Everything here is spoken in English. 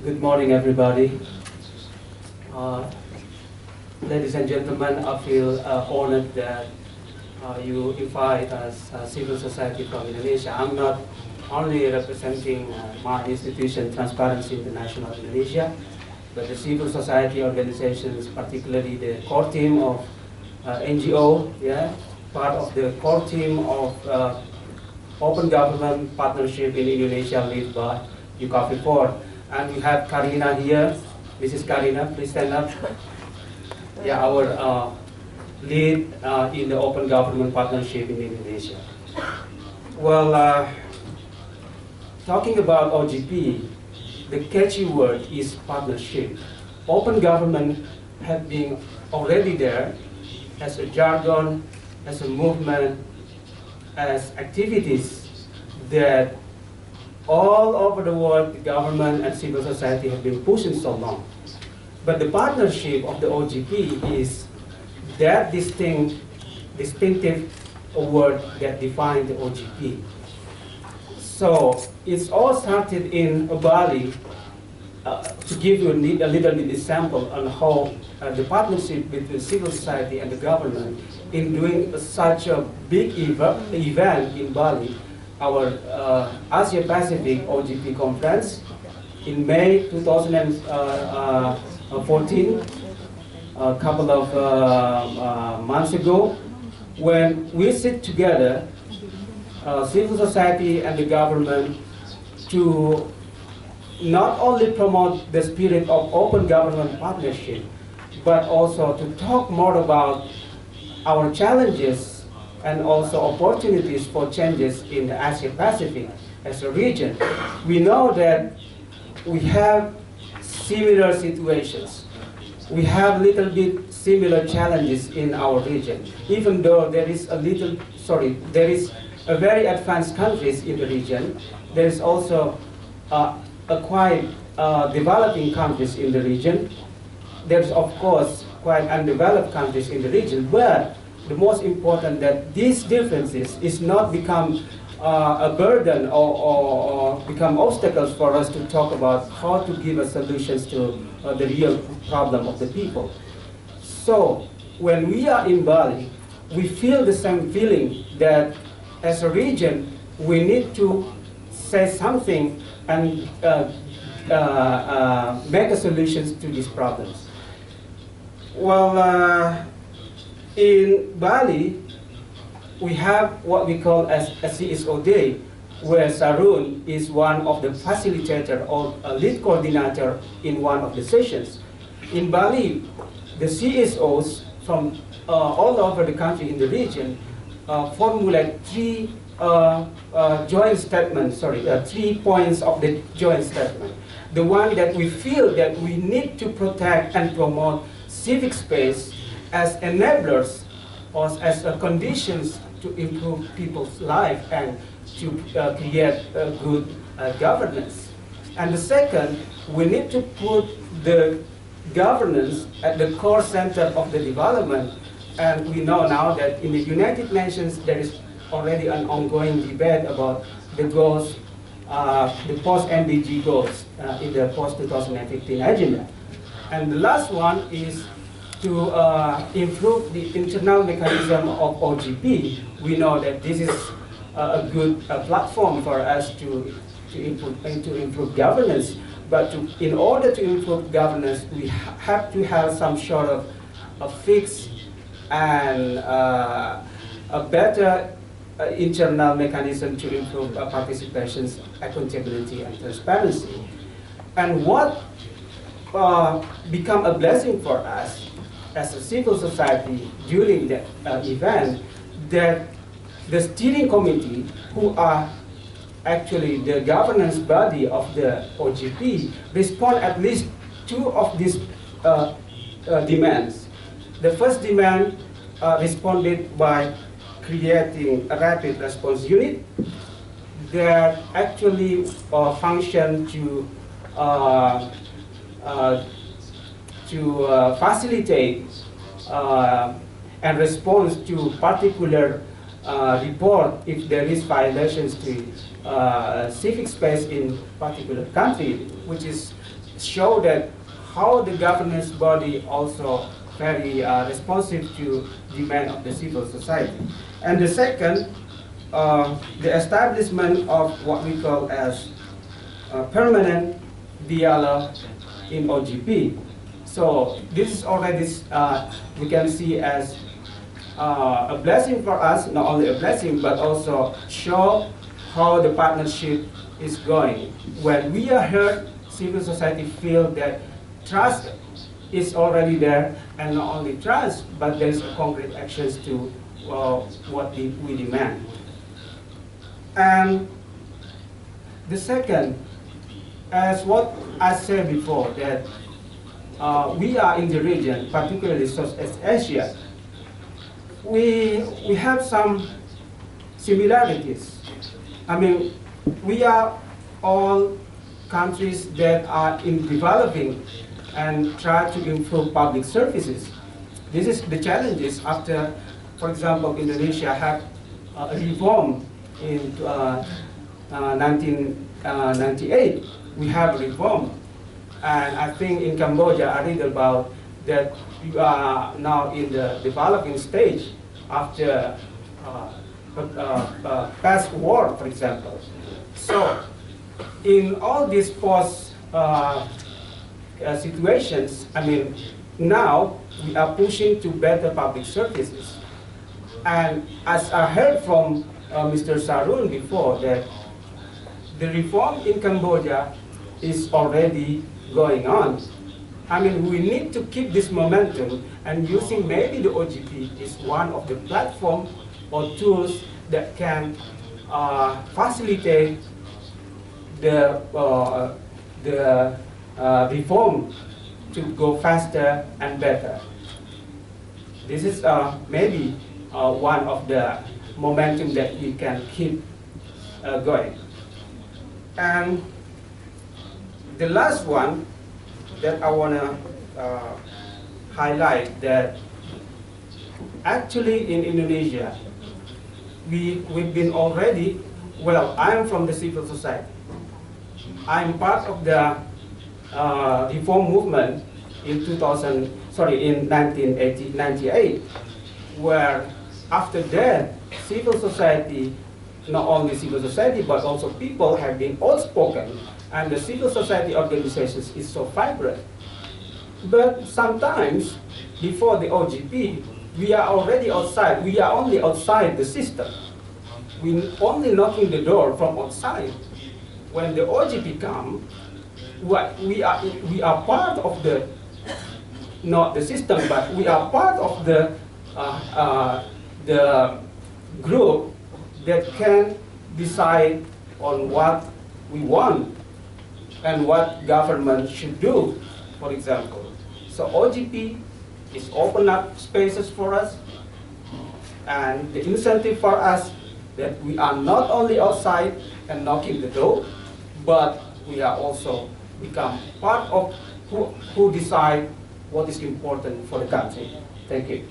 Good morning, everybody. Ladies and gentlemen, I feel honored that you invite us, civil society from Indonesia. I'm not only representing my institution, Transparency International Indonesia, but the civil society organizations, particularly the core team of NGO, part of the core team of Open Government Partnership in Indonesia led by UKAV4. And we have Karina here. Mrs. Karina, please stand up. Yeah, our lead in the Open Government Partnership in Indonesia. Well, talking about OGP, the catchy word is partnership. Open government have been already there as a jargon, as a movement, as activities that all over the world, the government and civil society have been pushing so long. But the partnership of the OGP is that distinctive word that defines the OGP. So it's all started in Bali. To give you a little bit example on how the partnership between civil society and the government in doing such a big event in Bali, our Asia Pacific OGP conference in May 2014, a couple of months ago, when we sit together, civil society and the government, to not only promote the spirit of open government partnership, but also to talk more about our challenges and also opportunities for changes in the Asia Pacific as a region. We know that we have similar situations. We have little bit similar challenges in our region, even though there is a very advanced countries in the region. There is also quite developing countries in the region. There's of course quite undeveloped countries in the region, but the most important that these differences is not become a burden or become obstacles for us to talk about how to give us solutions to the real problem of the people. So when we are in Bali, we feel the same feeling that as a region, we need to say something and make a solutions to these problems. Well, in Bali, we have what we call as a CSO Day, where Saroeun is one of the facilitator or a lead coordinator in one of the sessions. In Bali, the CSOs from all over the country in the region formulate three joint statements, 3 points of the joint statement. The one that we feel that we need to protect and promote civic space as enablers or as conditions to improve people's life and to create good governance. And the second, we need to put the governance at the core center of the development. And we know now that in the United Nations there is already an ongoing debate about the goals, the post-MDG goals in the post-2015 agenda. And the last one is to improve the internal mechanism of OGP. We know that this is a good platform for us to improve governance. But in order to improve governance, we have to have some sort of a fixed and a better internal mechanism to improve participation, accountability, and transparency. And what become a blessing for us as a civil society during that event, that the steering committee, who are actually the governance body of the OGP, respond at least 2 of these demands. The first demand responded by creating a rapid response unit that actually function to facilitate and respond to particular report if there is violations to civic space in particular country, which is show that how the governance body also very responsive to demand of the civil society. And the second, the establishment of what we call as permanent dialogue in OGP. So this is already, we can see as a blessing for us, not only a blessing, but also show how the partnership is going. When we are heard, civil society feel that trust is already there, and not only trust, but there is concrete actions to what we demand. And the second, as what I said before, that we are in the region, particularly Southeast Asia, we have some similarities. I mean, we are all countries that are in developing and try to improve public services. This is the challenges after, for example, Indonesia had a reform in 1998. We have a reform. And I think in Cambodia, I read about that you are now in the developing stage after past war, for example. So in all these post situations, I mean, now we are pushing to better public services. And as I heard from Mr. Saroeun before, that the reform in Cambodia is already going on. I mean, we need to keep this momentum, and using maybe the OGP is one of the platform or tools that can facilitate the reform to go faster and better. This is maybe one of the momentum that we can keep going. And the last one that I want to highlight, that actually in Indonesia, we've been already, well, I'm from the civil society. I'm part of the reform movement in 1998, where after that, civil society, not only civil society, but also people have been outspoken, and the civil society organizations is so vibrant. But sometimes, before the OGP, we are already outside. We are only outside the system. We're only knocking the door from outside. When the OGP comes, we are part of the, not the system, but we are part of the group that can decide on what we want and what government should do, for example. So OGP is open up spaces for us, and the incentive for us that we are not only outside and knocking the door, but we are also become part of who decide what is important for the country. Thank you.